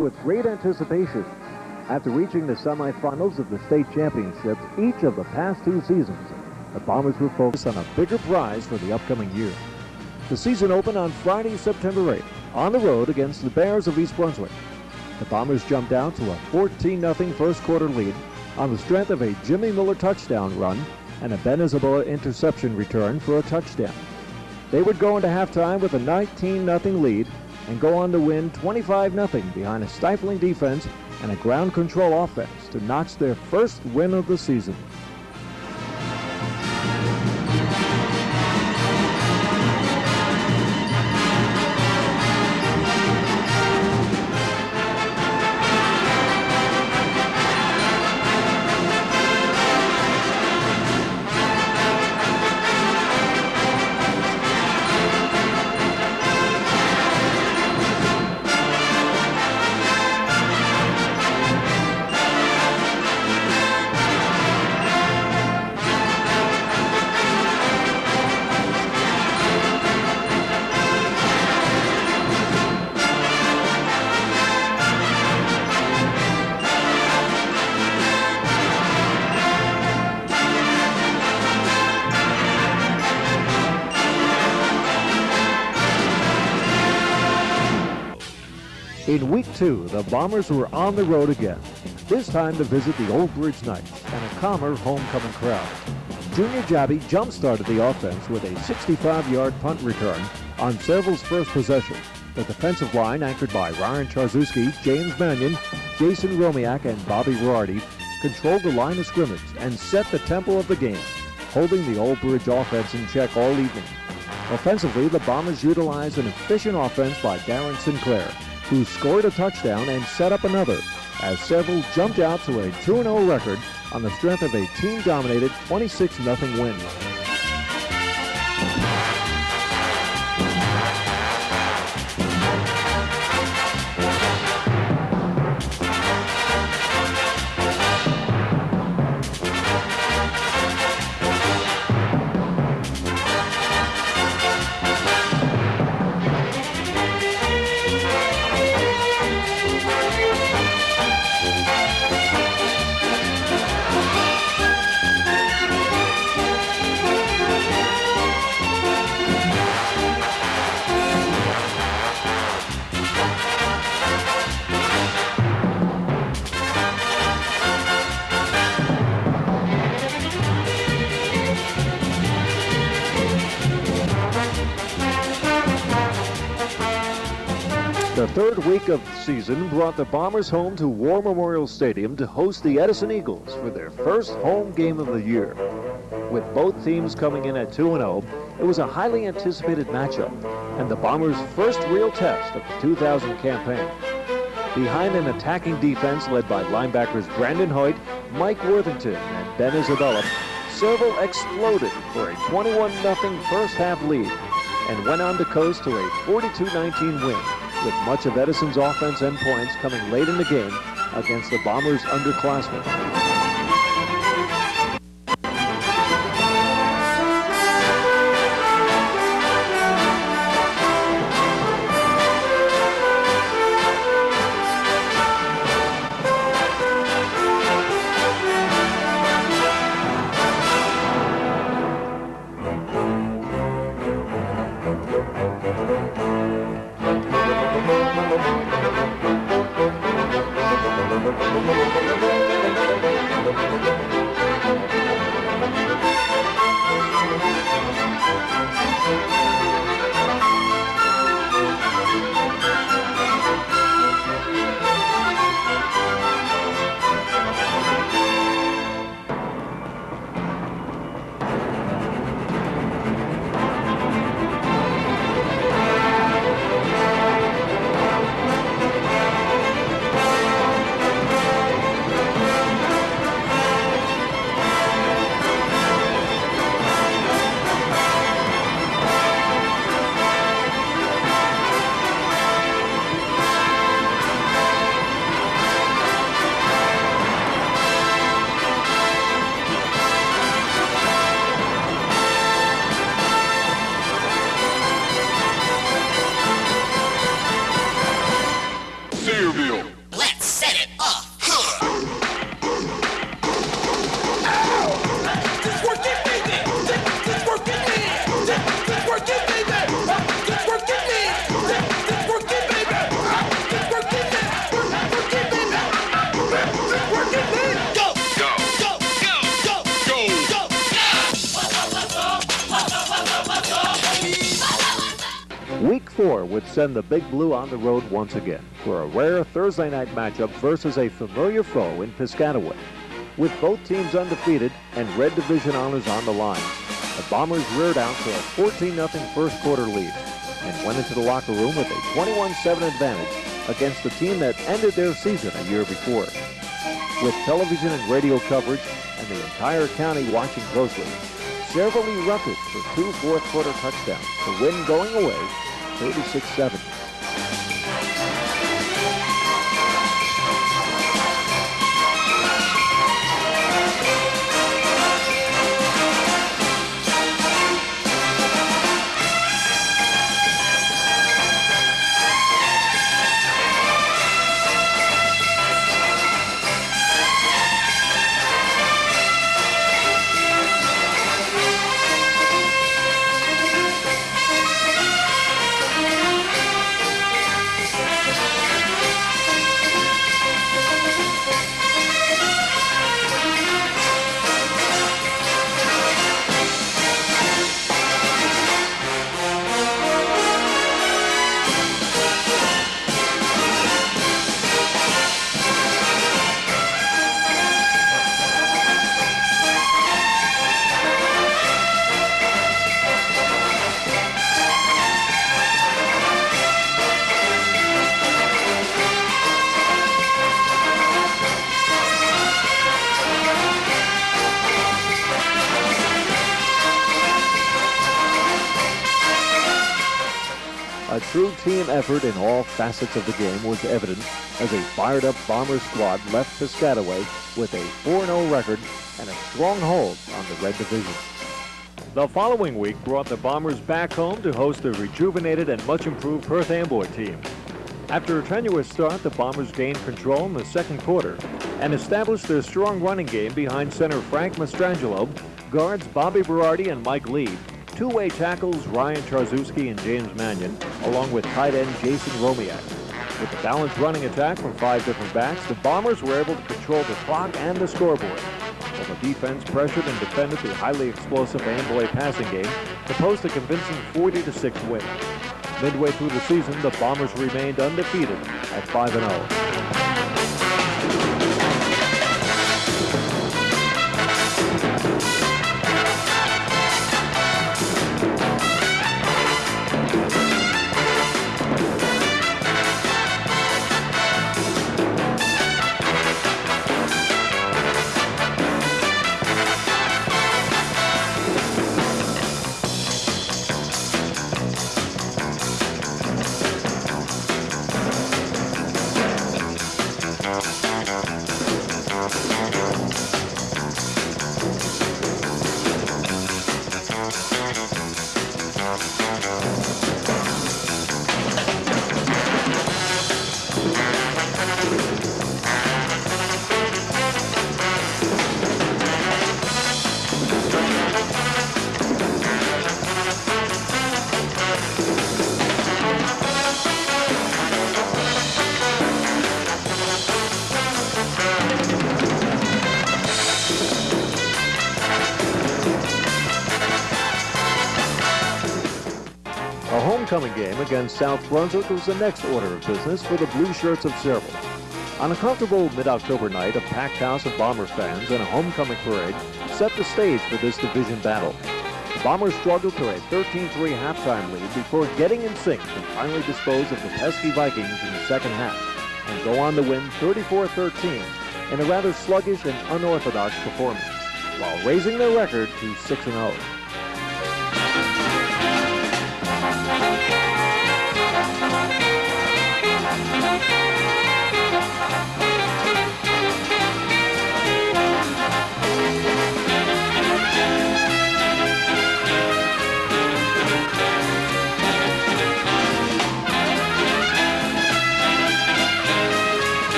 with great anticipation. After reaching the semifinals of the state championships each of the past 2 seasons, the Bombers were focused on a bigger prize for the upcoming year. The season opened on Friday, September 8th, on the road against the Bears of East Brunswick. The Bombers jumped out to a 14-0 first quarter lead on the strength of a Jimmy Miller touchdown run and a Ben Isabella interception return for a touchdown. They would go into halftime with a 19-0 lead and go on to win 25-0 behind a stifling defense and a ground control offense to notch their first win of the season. In Week 2, the Bombers were on the road again, this time to visit the Old Bridge Knights and a calmer homecoming crowd. Junior Jabby jump-started the offense with a 65-yard punt return on Sayreville's first possession. The defensive line, anchored by Ryan Charzewski, James Mannion, Jason Romiak, and Bobby Rorty, controlled the line of scrimmage and set the tempo of the game, holding the Old Bridge offense in check all evening. Offensively, the Bombers utilized an efficient offense by Darren Sinclair, who scored a touchdown and set up another, as Sayreville jumped out to a 2-0 record on the strength of a team-dominated 26-0 win. The third week of the season brought the Bombers home to War Memorial Stadium to host the Edison Eagles for their first home game of the year. With both teams coming in at 2-0, it was a highly anticipated matchup and the Bombers' first real test of the 2000 campaign. Behind an attacking defense led by linebackers Brandon Hoyt, Mike Worthington, and Ben Isabella, Sayreville exploded for a 21-0 first half lead and went on to coast to a 42-19 win, with much of Edison's offense and points coming late in the game against the Bombers' underclassmen. Week 4 would send the Big Blue on the road once again for a rare Thursday night matchup versus a familiar foe in Piscataway. With both teams undefeated and Red Division honors on the line, the Bombers reared out for a 14-0 first quarter lead and went into the locker room with a 21-7 advantage against the team that ended their season a year before. With television and radio coverage and the entire county watching closely, Sayreville erupted for 2 fourth-quarter touchdowns to win going away 36-7. A true team effort in all facets of the game was evident as a fired-up Bombers squad left Piscataway with a 4-0 record and a strong hold on the Red Division. The following week brought the Bombers back home to host the rejuvenated and much-improved Perth Amboy team. After a tenuous start, the Bombers gained control in the second quarter and established their strong running game behind center Frank Mastrangelo, guards Bobby Berardi and Mike Lee, two-way tackles Ryan Charzewski and James Mannion, along with tight end Jason Romiak. With a balanced running attack from 5 different backs, the Bombers were able to control the clock and the scoreboard. While the defense pressured and defended the highly explosive Amboy passing game to post a convincing 40-6 win. Midway through the season, the Bombers remained undefeated at 5-0. A homecoming game against South Brunswick was the next order of business for the Blue Shirts of Sayreville. On a comfortable mid-October night, a packed house of Bombers fans and a homecoming parade set the stage for this division battle. The Bombers struggled to a 13-3 halftime lead before getting in sync to finally dispose of the pesky Vikings in the second half and go on to win 34-13 in a rather sluggish and unorthodox performance, while raising their record to 6-0.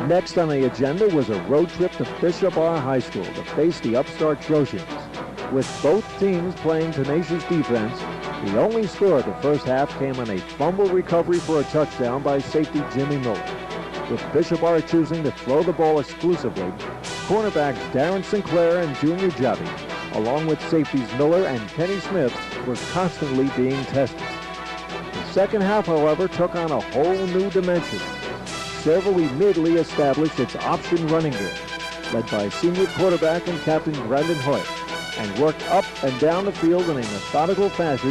Next on the agenda was a road trip to Bishop R High School to face the upstart Trojans. With both teams playing tenacious defense, the only score of the first half came on a fumble recovery for a touchdown by safety Jimmy Miller. With Bishop R choosing to throw the ball exclusively, cornerbacks Darren Sinclair and Junior Javi, along with safeties Miller and Kenny Smith, were constantly being tested. The second half, however, took on a whole new dimension. Sayreville immediately established its option running game, led by senior quarterback and captain Brandon Hoyt, and worked up and down the field in a methodical fashion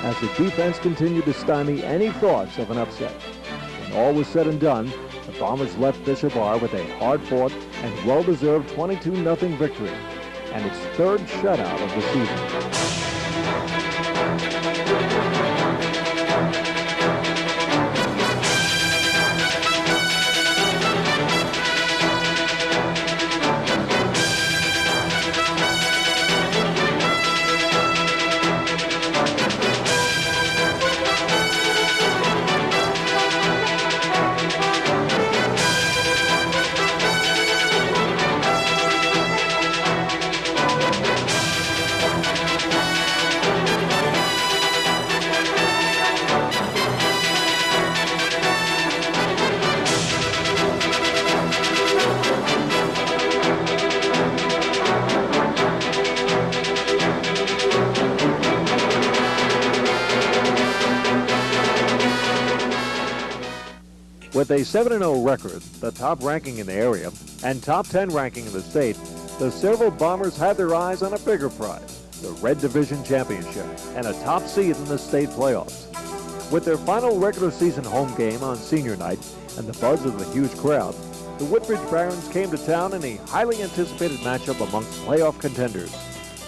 as the defense continued to stymie any thoughts of an upset. When all was said and done, the Bombers left Bishop R with a hard-fought and well-deserved 22-0 victory, and its third shutout of the season. With a 7-0 record, the top ranking in the area, and top 10 ranking in the state, the Sayreville Bombers had their eyes on a bigger prize, the Red Division Championship, and a top seed in the state playoffs. With their final regular season home game on senior night and the buzz of the huge crowd, the Woodbridge Barons came to town in a highly anticipated matchup amongst playoff contenders.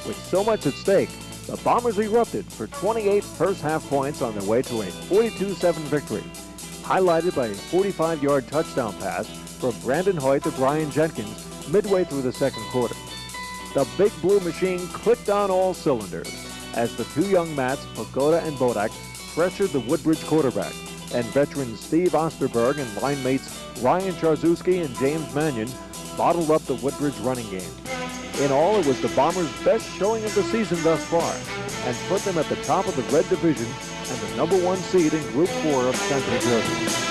With so much at stake, the Bombers erupted for 28 first-half points on their way to a 42-7 victory, highlighted by a 45-yard touchdown pass from Brandon Hoyt to Brian Jenkins midway through the second quarter. The Big Blue Machine clicked on all cylinders as the two young Mats, Pagoda and Bodak, pressured the Woodbridge quarterback, and veterans Steve Osterberg and line mates Ryan Charzewski and James Mannion bottled up the Woodbridge running game. In all, it was the Bombers' best showing of the season thus far, and put them at the top of the Red Division and the number 1 seed in Group 4 of Central Jersey.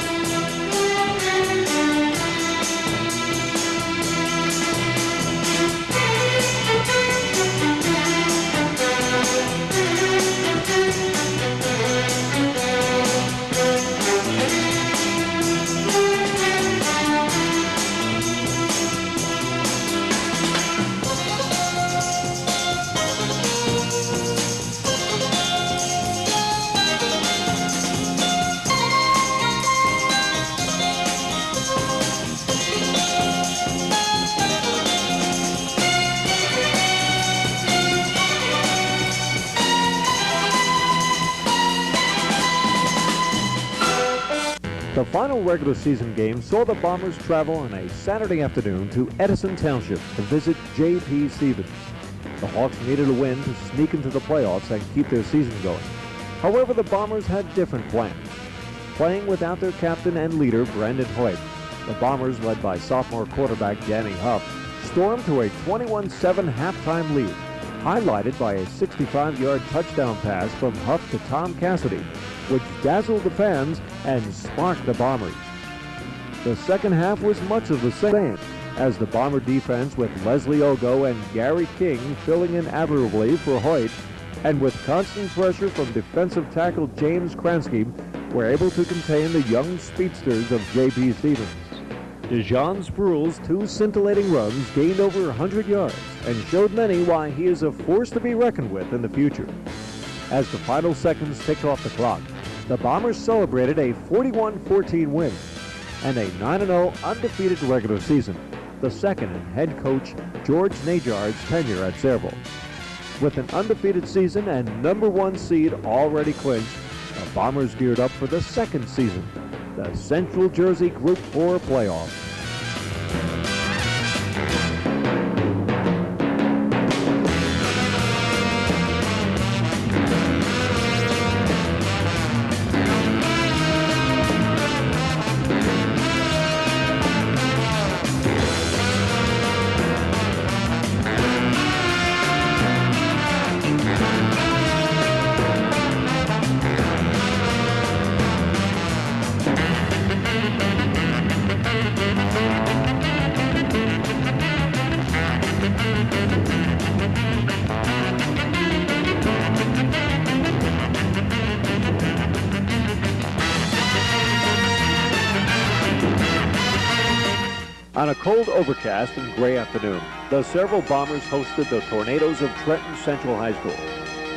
The final regular season game saw the Bombers travel on a Saturday afternoon to Edison Township to visit J.P. Stevens. The Hawks needed a win to sneak into the playoffs and keep their season going. However, the Bombers had different plans. Playing without their captain and leader, Brandon Hoyt, the Bombers, led by sophomore quarterback Danny Huff, stormed to a 21-7 halftime lead, highlighted by a 65-yard touchdown pass from Huff to Tom Cassidy, which dazzled the fans and sparked the Bombers. The second half was much of the same, as the Bomber defense with Leslie Ogo and Gary King filling in admirably for Hoyt, and with constant pressure from defensive tackle James Kransky, were able to contain the young speedsters of J.P. Stevens. DeJean Spruill's two scintillating runs gained over 100 yards and showed many why he is a force to be reckoned with in the future. As the final seconds ticked off the clock, the Bombers celebrated a 41-14 win and a 9-0 undefeated regular season, the second in head coach George Najard's tenure at Sayreville. With an undefeated season and #1 seed already clinched, the Bombers geared up for the second season, the Central Jersey Group 4 playoff. On a cold, overcast, and gray afternoon, the Sayreville Bombers hosted the Tornadoes of Trenton Central High School.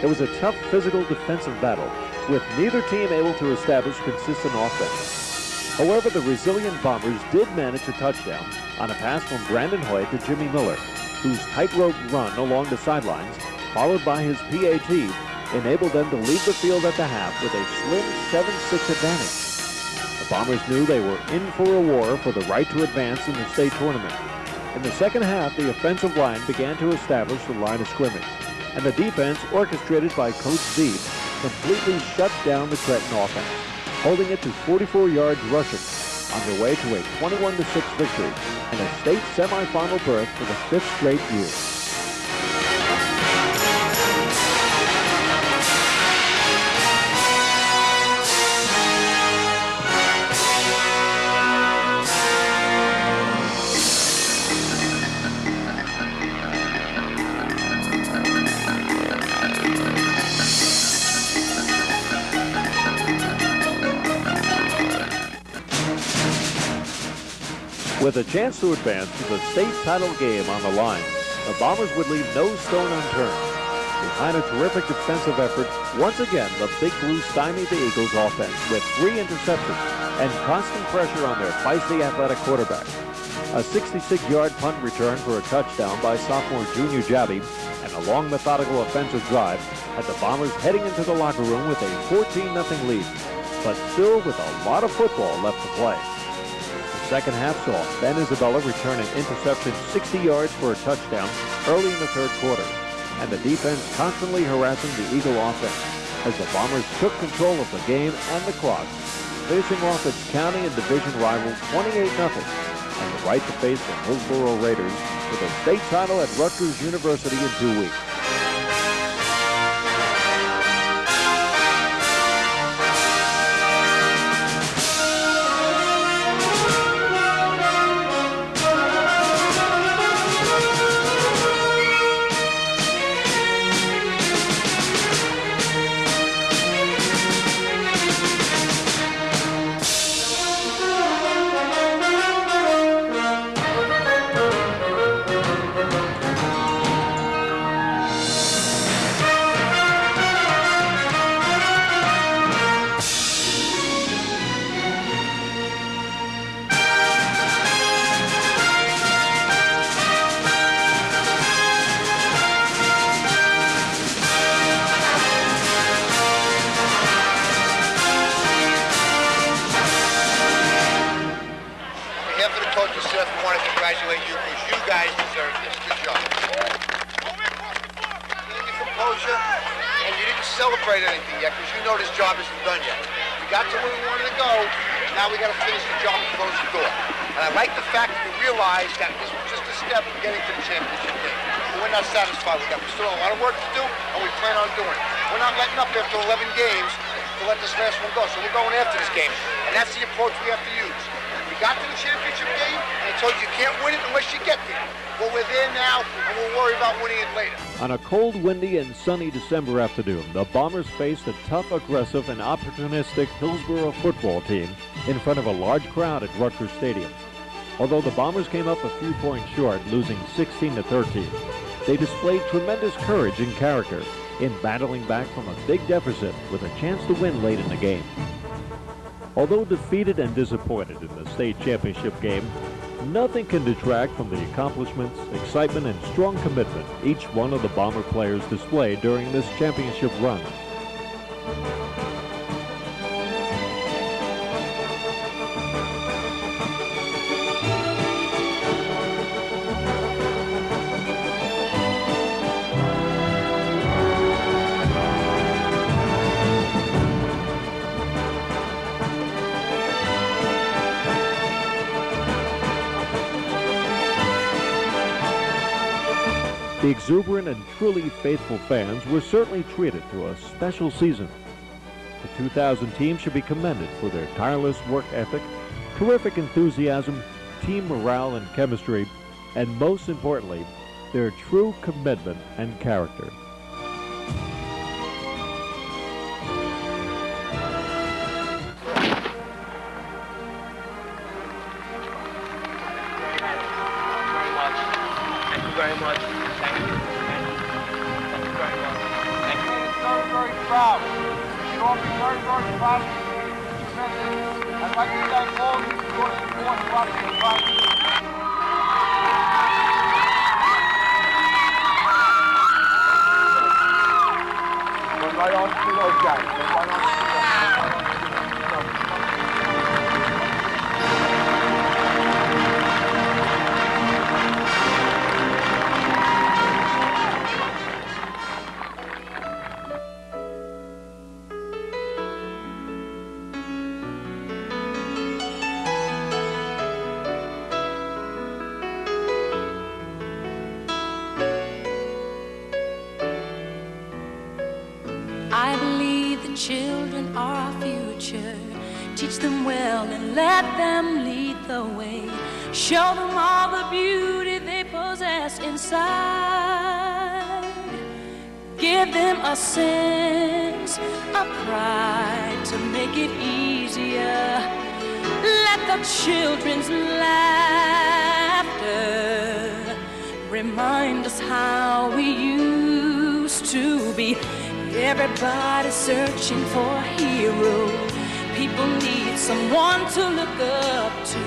It was a tough physical defensive battle, with neither team able to establish consistent offense. However, the resilient Bombers did manage a touchdown on a pass from Brandon Hoyt to Jimmy Miller, whose tightrope run along the sidelines, followed by his PAT, enabled them to leave the field at the half with a slim 7-6 advantage. The Bombers knew they were in for a war for the right to advance in the state tournament. In the second half, the offensive line began to establish the line of scrimmage, and the defense, orchestrated by Coach Zeeb, completely shut down the Trenton offense, holding it to 44 yards rushing, on their way to a 21-6 victory and a state semifinal berth for the fifth straight year. With a chance to advance to the state title game on the line, the Bombers would leave no stone unturned. Behind a terrific defensive effort, once again the Big Blue stymied the Eagles' offense with 3 interceptions and constant pressure on their feisty athletic quarterback. A 66-yard punt return for a touchdown by sophomore Junior Jabi and a long methodical offensive drive had the Bombers heading into the locker room with a 14-0 lead, but still with a lot of football left to play. Second half saw Ben Isabella return an interception 60 yards for a touchdown early in the third quarter, and the defense constantly harassing the Eagle offense as the Bombers took control of the game and the clock, finishing off its county and division rival 28-0, and the right to face the Hillsborough Raiders for the state title at Rutgers University in 2 weeks. Congratulate you because you guys deserve this. Good job. Feeling your composure, and you didn't celebrate anything yet because you know this job isn't done yet. We got to where we wanted to go. Now we got to finish the job and close the door. And I like the fact that you realize that this was just a step of getting to the championship game. But we're not satisfied with that. We still have a lot of work to do, and we plan on doing it. We're not letting up after 11 games to let this last one go. So we're going after this game, and that's the approach we have to use. We got to the championship game, and I told you can't win it unless you get there. Well, we're there now, and we'll worry about winning it later. On a cold, windy, and sunny December afternoon, the Bombers faced a tough, aggressive, and opportunistic Hillsborough football team in front of a large crowd at Rutgers Stadium. Although the Bombers came up a few points short, losing 16-13, they displayed tremendous courage and character in battling back from a big deficit with a chance to win late in the game. Although defeated and disappointed in the state championship game, nothing can detract from the accomplishments, excitement, and strong commitment each one of the Bomber players displayed during this championship run. The exuberant and truly faithful fans were certainly treated to a special season. The 2000 team should be commended for their tireless work ethic, terrific enthusiasm, team morale and chemistry, and most importantly, their true commitment and character. Thank you very much. Thank you. Thank you very much. Thank you. Very, very proud. We should all be very, very proud of you tremendous. I'd like to thank all of you for your support throughout the fight. Right on to those guys. Right on to those. I believe the children are our future. Teach them well and let them lead the way. Show them all the beauty they possess inside. Give them a sense of pride to make it easier. Let the children's laughter remind us how we used to be. Everybody's searching for a hero. People need someone to look up to.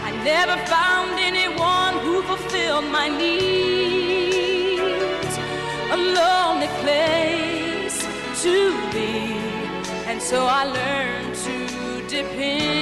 I never found anyone who fulfilled my needs. A lonely place to be, and so I learned to depend